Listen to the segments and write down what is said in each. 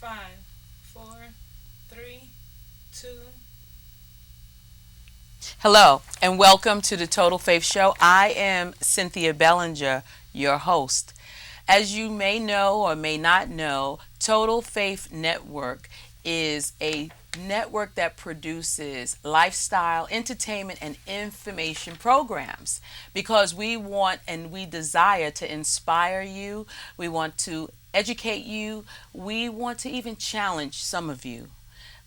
Five, four, three, two. Hello, and welcome to the Total Faith Show. I am Cynthia Bellinger, your host. As you may know or may not know, Total Faith Network is a network that produces lifestyle, entertainment, and information programs because we want and we desire to inspire you. We want to educate you. We want to even challenge some of you.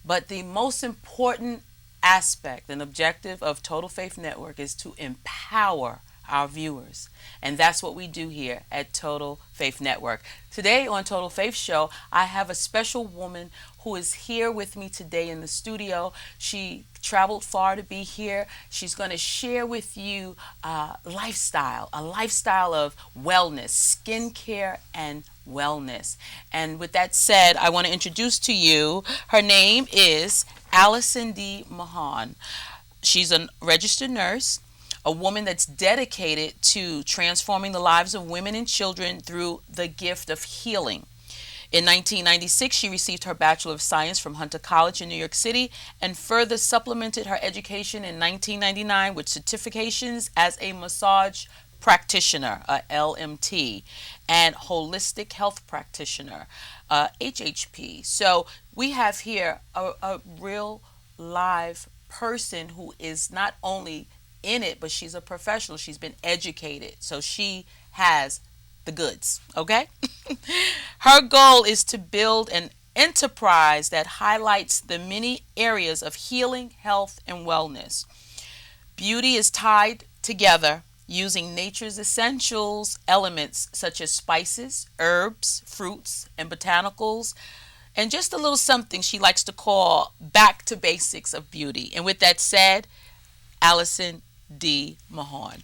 But the most important aspect and objective of Total Faith Network is to empower our viewers. And that's what we do here at Total Faith Network. Today on Total Faith Show, I have a special woman who is here with me today in the studio. She traveled far to be here. She's going to share with you a lifestyle of wellness, skincare, and wellness. And with that said, I want to introduce to you, her name is Alice Mahon. She's a registered nurse, a woman that's dedicated to transforming the lives of women and children through the gift of healing. In 1996, she received her Bachelor of Science from Hunter College in New York City and further supplemented her education in 1999 with certifications as a massage practitioner, a LMT, and holistic health practitioner, HHP. So we have here a real live person who is not only in it, but she's a professional. She's been educated. So she has the goods, okay? Her goal is to build an enterprise that highlights the many areas of healing, health, and wellness. Beauty is tied together using nature's essentials elements such as spices, herbs, fruits, and botanicals, and just a little something she likes to call back to basics of beauty. And with that said, Allison D. Mahon,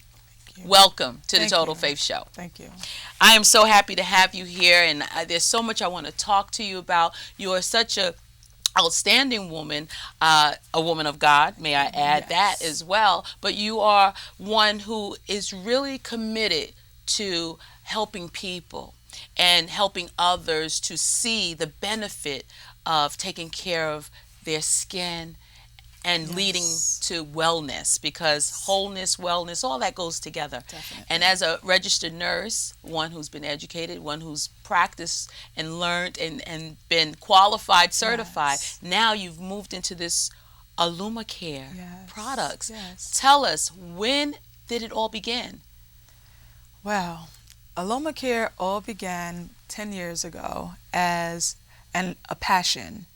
welcome to the Total Faith Show. Thank you. I am so happy to have you here, and there's so much I want to talk to you about. You are such a outstanding woman, a woman of God, may I add that as well. But you are one who is really committed to helping people and helping others to see the benefit of taking care of their skin and leading to wellness, because wholeness, wellness, all that goes together. Definitely. And as a registered nurse, one who's been educated, one who's practiced and learned and been qualified, certified, now you've moved into this AlumaCare products. Tell us, when did it all begin? Well, AlumaCare all began 10 years ago as a passion.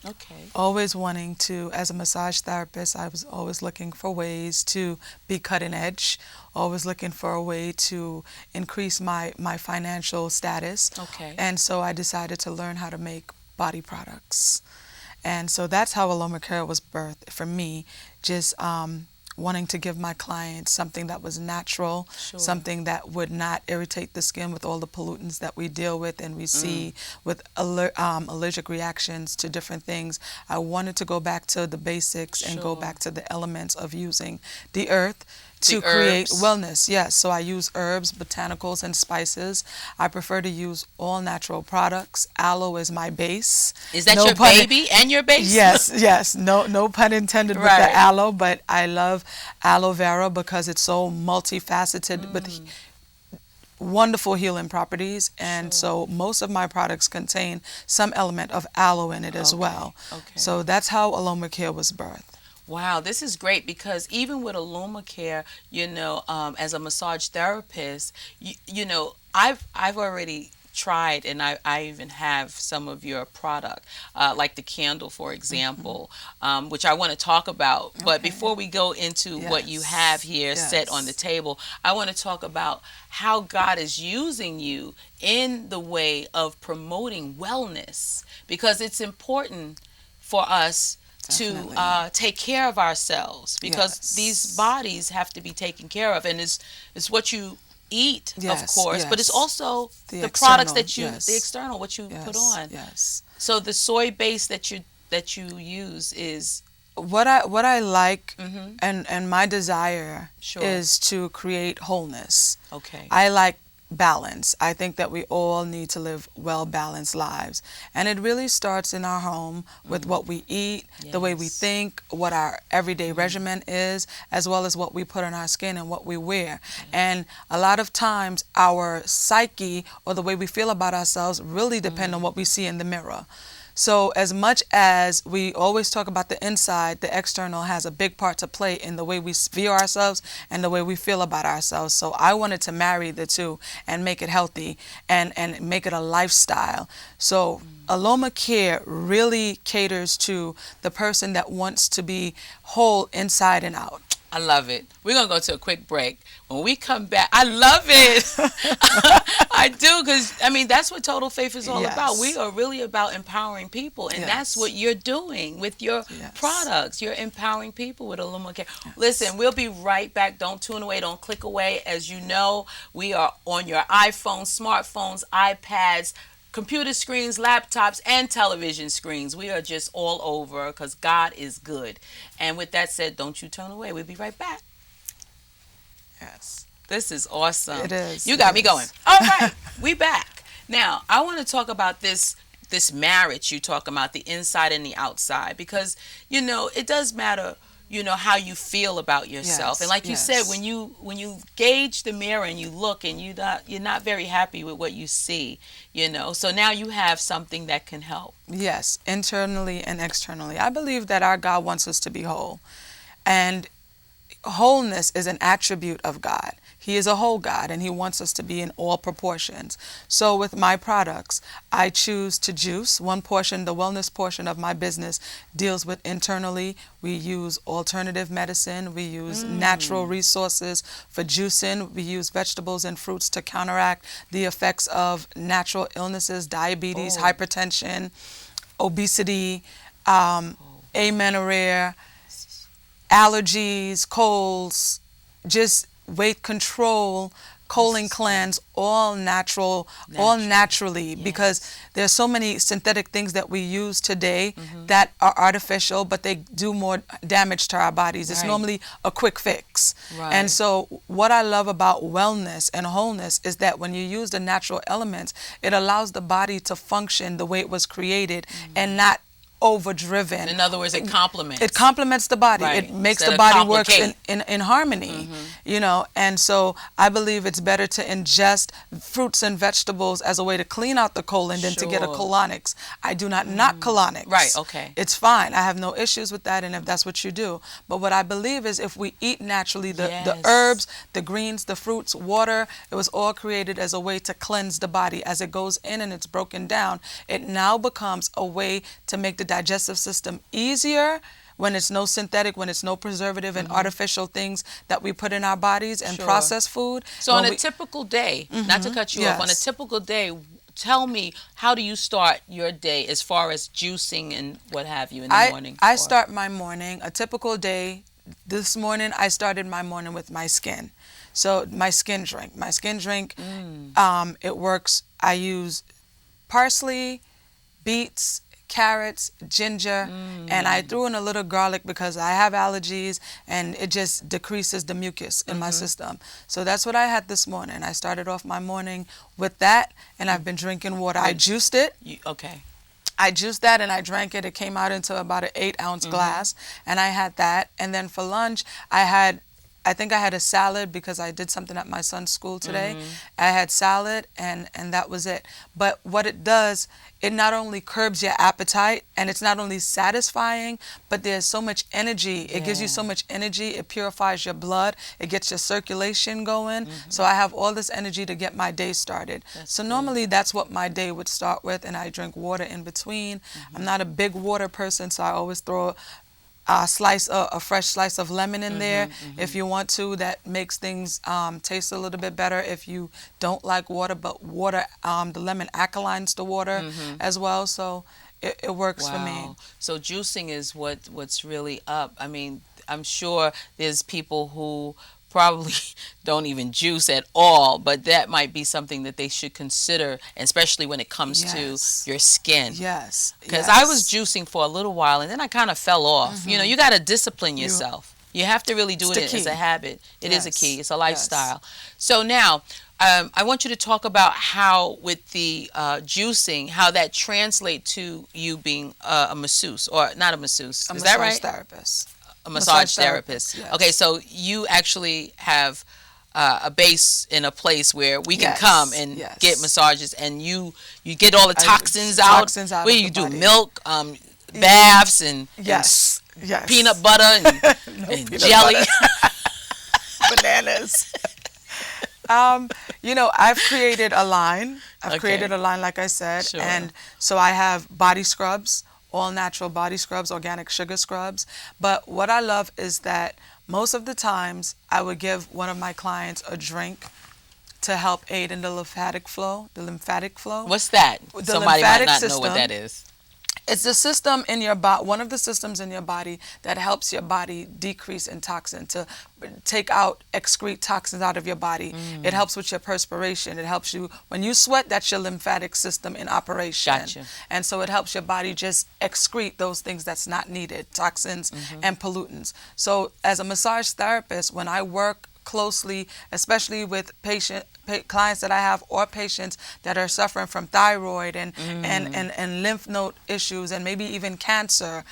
Okay. Always wanting to, as a massage therapist, I was always looking for ways to be cutting edge, always looking for a way to increase my financial status. Okay. And so I decided to learn how to make body products. And so that's how AlumaCare was birthed for me, just wanting to give my clients something that was natural, something that would not irritate the skin with all the pollutants that we deal with and we see with allergic reactions to different things. I wanted to go back to the basics and go back to the elements of using the earth to create wellness. Yes, so I use herbs, botanicals, and spices. I prefer to use all natural products. Aloe is my base. Is that your baby and your base? Yes. No pun intended with the aloe, but I love aloe vera because it's so multifaceted with wonderful healing properties. And so most of my products contain some element of aloe in it as well. Okay. So that's how AlumaCare was birthed. Wow, this is great, because even with AlumaCare, as a massage therapist, I've already tried, and I even have some of your product, like the candle, for example, which I want to talk about. But before we go into what you have here set on the table, I want to talk about how God is using you in the way of promoting wellness, because it's important for us to take care of ourselves, because these bodies have to be taken care of, and it's what you eat, of course, but it's also the products that you, the external, what you put on. So the soy base that you use is what I like, and my desire is to create wholeness. Okay. I like balance. I think that we all need to live well balanced lives. And it really starts in our home with what we eat, the way we Yes. think, what our everyday regimen is, as well as what we put on our skin and what we wear. And a lot of times our psyche or the way we feel about ourselves really depend on what we see in the mirror. So as much as we always talk about the inside, the external has a big part to play in the way we view ourselves and the way we feel about ourselves. So I wanted to marry the two and make it healthy and make it a lifestyle. So Aloma Care really caters to the person that wants to be whole inside and out. I love it. We're going to go to a quick break. When we come back, I love it. I do, because, I mean, that's what Total Faith is all about. We are really about empowering people, and that's what you're doing with your products. You're empowering people with Aloma Care. Listen, we'll be right back. Don't tune away. Don't click away. As you know, we are on your iPhones, smartphones, iPads, computer screens, laptops, and television screens. We are just all over because God is good. And with that said, don't you turn away. We'll be right back. Yes. This is awesome. It is. You got me going. All right, we back. Now, I want to talk about this marriage you talk about, the inside and the outside, because, you know, it does matter, you know, how you feel about yourself. And like you said, when you gauge the mirror and you look and you're not very happy with what you see, you know. So now you have something that can help. Yes, internally and externally. I believe that our God wants us to be whole. And wholeness is an attribute of God. He is a whole God, and He wants us to be in all proportions. So with my products, I choose to juice. One portion, the wellness portion of my business, deals with internally. We use alternative medicine. We use natural resources for juicing. We use vegetables and fruits to counteract the effects of natural illnesses, diabetes, hypertension, obesity, amenorrhea, allergies, colds, just weight control, colon cleanse, all natural, all naturally, because there's so many synthetic things that we use today that are artificial, but they do more damage to our bodies. It's normally a quick fix. And so what I love about wellness and wholeness is that when you use the natural elements, it allows the body to function the way it was created and not overdriven. In other words, it complements. It complements the body. Right. It makes Instead the of body work complicate. in harmony, you know. And so I believe it's better to ingest fruits and vegetables as a way to clean out the colon than to get a colonics. I do not knock colonics. Right, okay. It's fine. I have no issues with that, and if that's what you do. But what I believe is if we eat naturally, the herbs, the greens, the fruits, water, it was all created as a way to cleanse the body. As it goes in and it's broken down, it now becomes a way to make the digestive system easier when it's no synthetic, when it's no preservative and artificial things that we put in our bodies and processed food. So on a typical day, not to cut you off, on a typical day, tell me, how do you start your day as far as juicing and what have you in the morning? I start my morning, a typical day. This morning, I started my morning with my skin. So my skin drink. My skin drink, it works. I use parsley, beets, carrots, ginger, and I threw in a little garlic because I have allergies and it just decreases the mucus in my system. So that's what I had this morning. I started off my morning with that, and I've been drinking water. I juiced it. I juiced that and I drank it. It came out into about an 8-ounce glass, and I had that. And then for lunch, I think I had a salad because I did something at my son's school today. I had salad and that was it. But what it does, it not only curbs your appetite and it's not only satisfying, but there's so much energy. It gives you so much energy. It purifies your blood. It gets your circulation going. So I have all this energy to get my day started. So normally that's what my day would start with, and I drink water in between. I'm not a big water person, so I always throw a fresh slice of lemon in there if you want to. That makes things taste a little bit better if you don't like water. But water, the lemon alkalines the water as well, so it works for me. So juicing is what's really up. I mean, I'm sure there's people who probably don't even juice at all, but that might be something that they should consider, especially when it comes to your skin. Because I was juicing for a little while and then I kind of fell off. You know, you got to discipline yourself. You have to really do it as a habit. It is a key. It's a lifestyle. So now, I want you to talk about how with the juicing, how that translates to you being a masseuse, or not a masseuse. A Is that massage right? therapist. A massage therapist. Yes. Okay, so you actually have a base in a place where we can come Yes. and get Yes. massages, and you get all the I, toxins out. toxins out Where of you the do body. milk, baths, Yes. Yes. peanut butter No and peanut jelly. butter. Bananas. I've created a line. I've Okay. created a line, like I said, Sure. and so I have body scrubs, all natural body scrubs, organic sugar scrubs. But what I love is that most of the times I would give one of my clients a drink to help aid in the lymphatic flow. The lymphatic flow. What's that? The Somebody might lymphatic not know what system. that is. It's the system in your body, one of the systems in your body that helps your body decrease in toxin, to excrete toxins out of your body. It helps with your perspiration. It helps you, when you sweat, that's your lymphatic system in operation. Gotcha. And so it helps your body just excrete those things that's not needed, toxins and pollutants. So as a massage therapist, when I work closely, especially with clients that I have, or patients that are suffering from thyroid and lymph node issues, and maybe even cancer,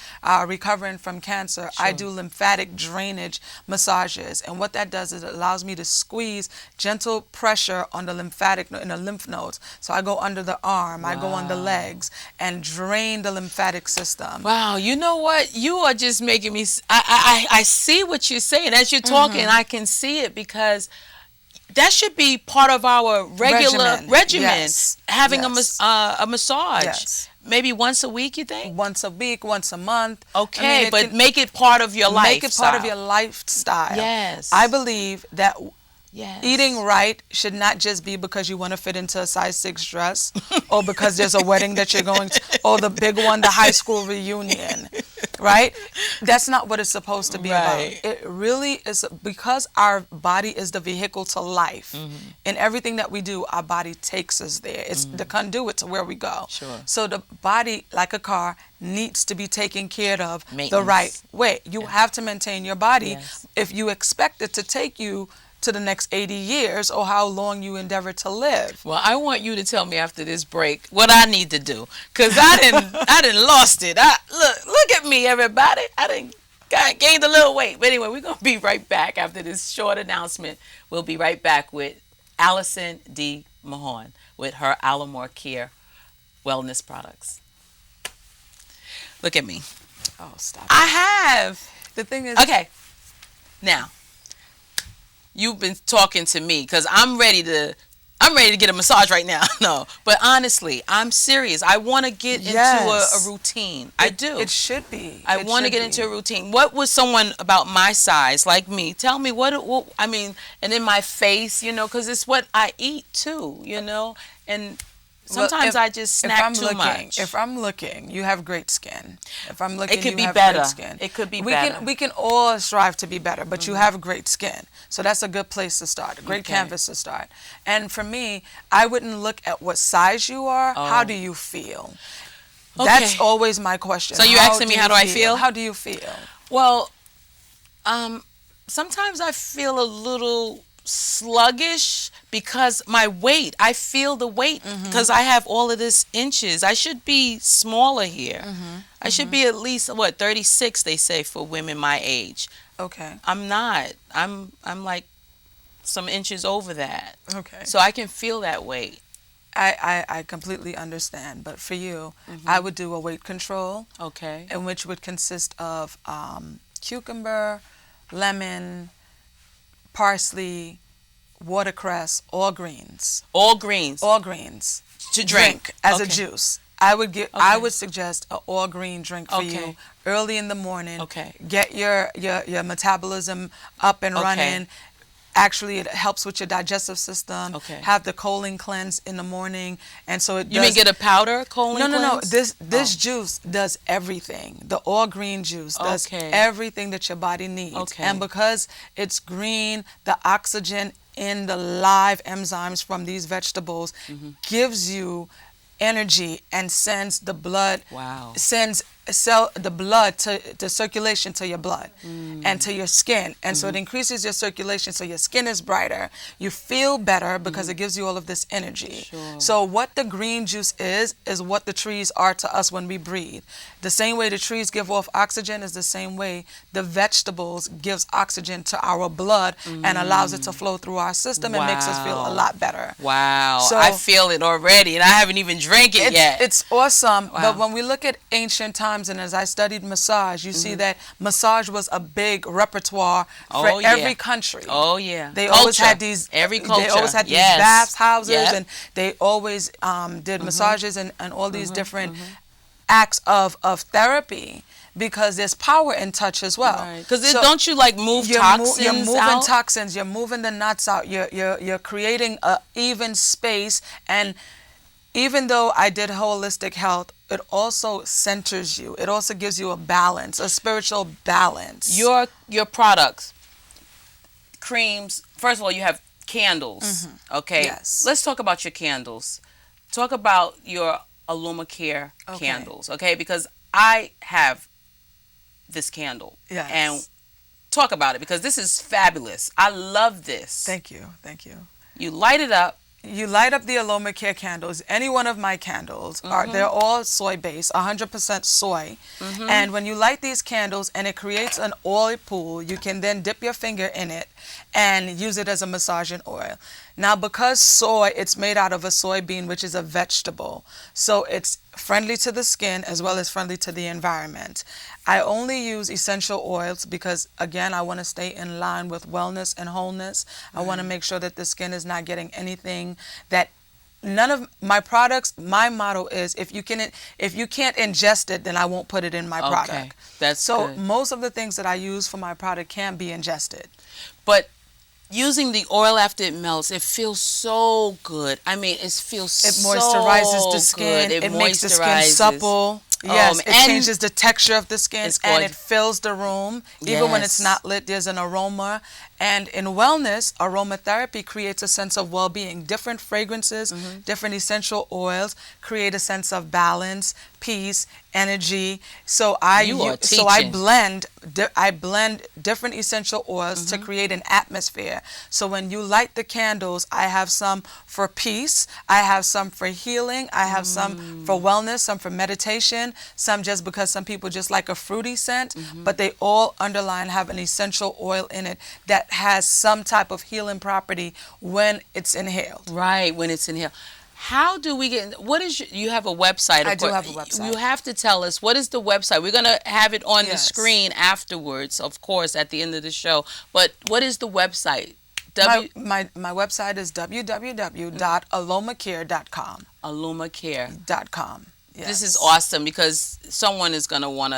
recovering from cancer. I do lymphatic drainage massages, and what that does is it allows me to squeeze gentle pressure on the lymph nodes. So I go under the arm, I go on the legs, and drain the lymphatic system. Wow, you know what? You are just making me. I see what you're saying as you're talking. I can see it, because that should be part of our regular regimen. Yes. Having Yes. a massage, Yes. maybe once a week. You think? Once a week, once a month. Okay, it but can make it part of your life. make it part of your lifestyle. Yes. I believe that Yes. eating right should not just be because you want to fit into a size 6 dress, or because there's a wedding that you're going to, or the big one, the high school reunion, right? That's not what it's supposed to be Right. about. It really is, because our body is the vehicle to life. In everything that we do, our body takes us there. It's the conduit to where we go. Sure. So the body, like a car, needs to be taken care of the Maintenance. right way. You have to maintain your body Yes. if you expect it to take you to the next 80 years, or how long you endeavor to live. Well, I want you to tell me after this break what I need to do, because I didn't lost it. Look at me, everybody. I didn't gained a little weight. But anyway, we're gonna be right back after this short announcement. We'll be right back with Allison D. Mahon with her Alamore Care wellness products. Look at me. Oh, stop. I have. The thing is, Okay. Now, you've been talking to me because I'm ready to get a massage right now. No, but honestly, I'm serious. I want to get into Yes. a routine. I do. It should be. I want to get into a routine. What would someone about my size, like me, tell me what I mean, and in my face, because it's what I eat too, and sometimes I just snack too much. If I'm looking, you have great skin. If I'm looking, It could you be have better. great skin. It could be we better. We can all strive to be better, but you have great skin. So that's a good place to start, a great Okay. canvas to start. And for me, I wouldn't look at what size you are. Oh. How do you feel? Okay. That's always my question. So you're asking me how do I feel? How do you feel? Well, sometimes I feel a little sluggish because my weight. I feel the weight because I have all of this inches. I should be smaller here. I should be at least 36, they say, for women my age. Okay. I'm not. I'm like some inches over that. Okay. So I can feel that weight. I completely understand, but for you, I would do a weight control, Okay. in which would consist of cucumber, lemon, parsley, watercress, all greens. All greens All greens. to drink as a Okay. juice. I Okay. would suggest an all green drink for you Okay. early in the morning. Okay. Get your metabolism up and Okay. running. Actually, it helps with your digestive system. Okay. Have the colon cleanse in the morning, and so it You mean does. get a powder colon No. cleanse? This juice does everything. The all green juice does Okay. everything that your body needs. Okay. And because it's green, the oxygen in the live enzymes from these vegetables gives you energy and sends the blood, Wow. sends the blood to the circulation to your blood and to your skin, and so it increases your circulation, so your skin is brighter, you feel better because it gives you all of this energy. Sure. So what the green juice is what the trees are to us when we breathe. The same way the trees give off oxygen is the same way the vegetables gives oxygen to our blood and allows it to flow through our system and makes us feel a lot better. Wow. So I feel it already, and I haven't even drank it yet. it's awesome. Wow. But when we look at ancient times, and as I studied massage, you see that massage was a big repertoire for Oh, yeah. every country. Oh, yeah. They Culture. always had these. Every culture. They always had these Yes. baths, houses, Yep. and they always did massages and all these different acts of therapy, because there's power in touch as well. Because So don't you like move toxins you're moving out? toxins. You're moving the nuts out. You're creating a even space. And even though I did holistic health, it also centers you. It also gives you a balance, a spiritual balance. Your products, creams. First of all, you have candles. Okay. Yes. Let's talk about your candles. Talk about your AlumaCare Okay. candles. Okay, because I have this candle. Yes. And talk about it, because this is fabulous. I love this. Thank you. Thank you. You light it up. You light up the AlomaCare candles. Any one of my candles they're all soy based, 100% soy. And when you light these candles and it creates an oil pool, you can then dip your finger in it and use it as a massaging oil. Now, because soy, it's made out of a soybean, which is a vegetable, so it's friendly to the skin as well as friendly to the environment. I only use essential oils because, again, I want to stay in line with wellness and wholeness. I want to make sure that the skin is not getting anything that none of my products. My motto is if you can't ingest it, then I won't put it in my product. Okay, that's so good. most of the things that I use for my product can be ingested. But using the oil after it melts, it feels so good. I mean, it feels It so moisturizes the skin. good. It makes the skin moisturizes. supple. Yes, man. it And changes the texture of the skin, it's and it gorgeous. fills the room. Even when it's Yes. not lit, there's an aroma. And in wellness, aromatherapy creates a sense of well-being. Different fragrances, different essential oils create a sense of balance, peace, energy. So I You are so I teaching. blend different essential oils to create an atmosphere. So when you light the candles, I have some for peace, I have some for healing, I have some for wellness, some for meditation, some just because some people just like a fruity scent, but they all underline have an essential oil in it that has some type of healing property when it's inhaled. Right, when it's inhaled. How do we get? What is you have a website? I of do course. have a website. You have to tell us what is the website. We're gonna have it on the Yes. screen afterwards, of course, at the end of the show. But what is the website? My website is www.alomacare.com. AlumaCare. Yes. This is awesome, because someone is gonna want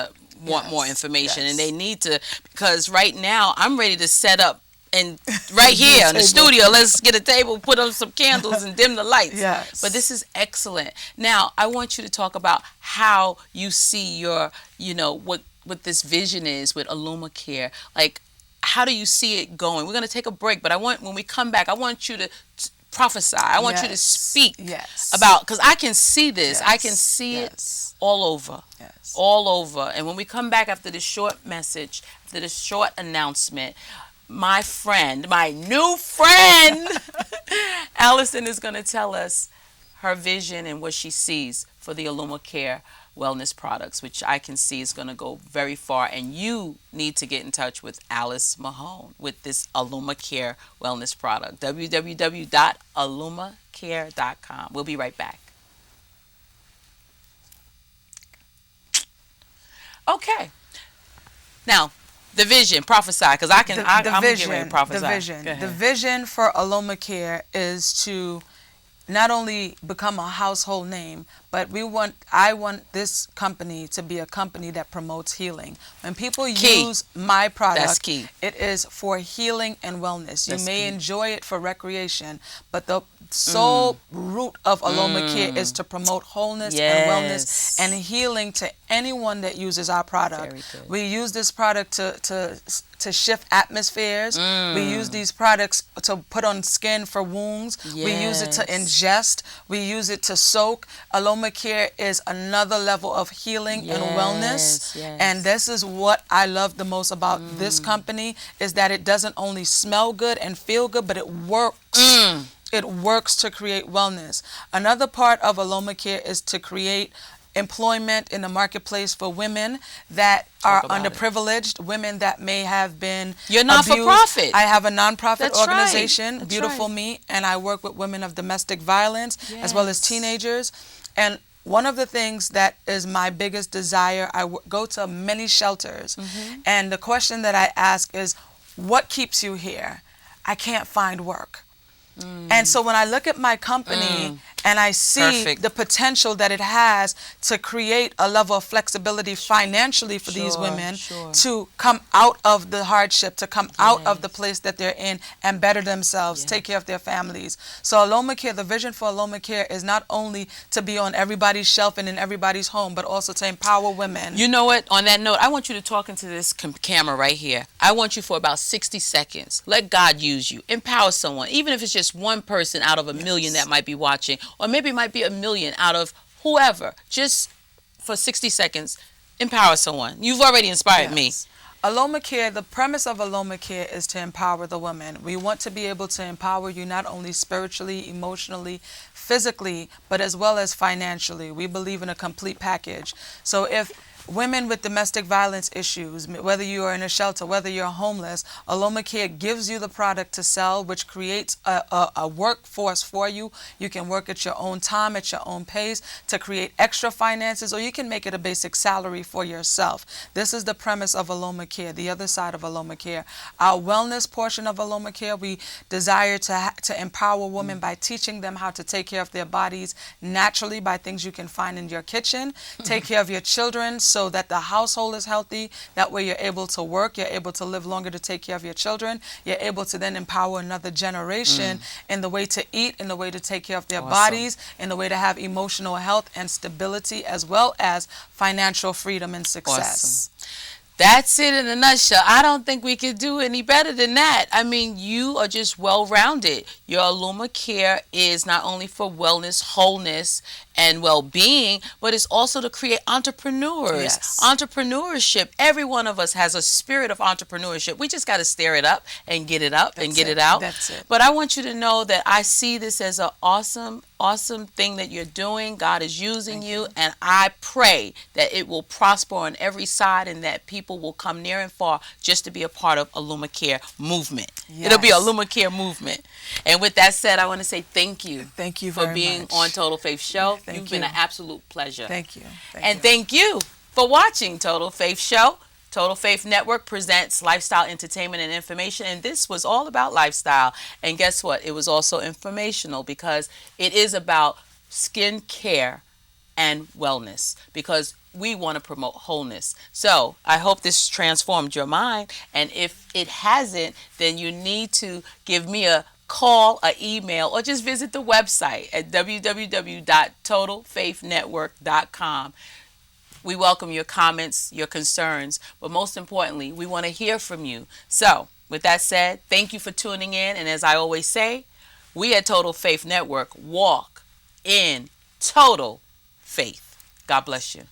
more information, and yes. they need to, because right now I'm ready to set up. And right here in the Table. studio, let's get a table, put up some candles, and dim the lights. Yes. But this is excellent. Now, I want you to talk about how you see your, what this vision is with AlumaCare. Like, how do you see it going? We're going to take a break, but when we come back, I want you to prophesy. I want you to Yes. speak Yes. about, because I can see this. I can Yes. see Yes. it all over. Yes. All over. And when we come back after this short message, after this short announcement, my new friend, Allison is going to tell us her vision and what she sees for the AlumaCare wellness products, which I can see is going to go very far. And you need to get in touch with Alice Mahon with this AlumaCare wellness product. www.alumacare.com. We'll be right back. Okay. Now, the vision, prophesy, because I'm getting ready to prophesy. The vision for AlomaCare is to not only become a household name, but I want this company to be a company that promotes healing. When people use my product, that's key. It is for healing and wellness. You may enjoy it for recreation, but the sole root of AlomaCare is to promote wholeness and wellness and healing to anyone that uses our product. Very good. We use this product to to shift atmospheres. We use these products to put on skin for wounds. We use it to ingest. We use it to soak. Aroma Care is another level of healing and wellness. And this is what I love the most about this company, is that it doesn't only smell good and feel good, but it works. It works to create wellness. Another part of Aroma Care is to create employment in the marketplace for women that are underprivileged, women that may have been You're not-for-profit. I have a nonprofit That's organization, right. Beautiful right. Me, and I work with women of domestic violence as well as teenagers. And one of the things that is my biggest desire, go to many shelters, and the question that I ask is, what keeps you here? I can't find work. And so when I look at my company and I see the potential that it has to create a level of flexibility financially for these women to come out of the hardship, to come out of the place that they're in and better themselves, take care of their families. So Aroma Care, the vision for Aroma Care is not only to be on everybody's shelf and in everybody's home, but also to empower women. You know what? On that note, I want you to talk into this camera right here. I want you for about 60 seconds. Let God use you. Empower someone, even if it's just one person out of a million that might be watching, or maybe it might be a million out of whoever. Just for 60 seconds, empower someone. You've already inspired me. Aroma Care, the premise of Aroma Care is to empower the woman. We want to be able to empower you not only spiritually, emotionally, physically, but as well as financially. We believe in a complete package. So if women with domestic violence issues, whether you are in a shelter, whether you're homeless, Aroma Care gives you the product to sell, which creates a workforce for you. You can work at your own time, at your own pace, to create extra finances, or you can make it a basic salary for yourself. This is the premise of Aroma Care, the other side of Aroma Care. Our wellness portion of Aroma Care, we desire to empower women by teaching them how to take care of their bodies naturally by things you can find in your kitchen, take care of your children, so that the household is healthy. That way you're able to work, you're able to live longer to take care of your children. You're able to then empower another generation in the way to eat, in the way to take care of their bodies, in the way to have emotional health and stability, as well as financial freedom and success. That's it in a nutshell. I don't think we could do any better than that. I mean, you are just well-rounded. Your Aroma Care is not only for wellness, wholeness, and well-being, but it's also to create entrepreneurs. Entrepreneurship. Every one of us has a spirit of entrepreneurship. We just got to stir it up and get it up and get it out. That's it. But I want you to know that I see this as an awesome thing that you're doing. God is using you, and I pray that it will prosper on every side and that people will come near and far just to be a part of Aroma Care movement. It'll be a Aroma Care movement. And with that said, I want to say thank you. Thank you for being on Total Faith Show. You've been an absolute pleasure. Thank you. Thank you for watching Total Faith Show. Total Faith Network presents lifestyle entertainment and information, and this was all about lifestyle. And guess what? It was also informational because it is about skin care and wellness, because we want to promote wholeness. So I hope this transformed your mind, and if it hasn't, then you need to give me a call, an email, or just visit the website at www.totalfaithnetwork.com. We welcome your comments, your concerns, but most importantly, we want to hear from you. So, with that said, thank you for tuning in, and as I always say, we at Total Faith Network walk in total faith. God bless you.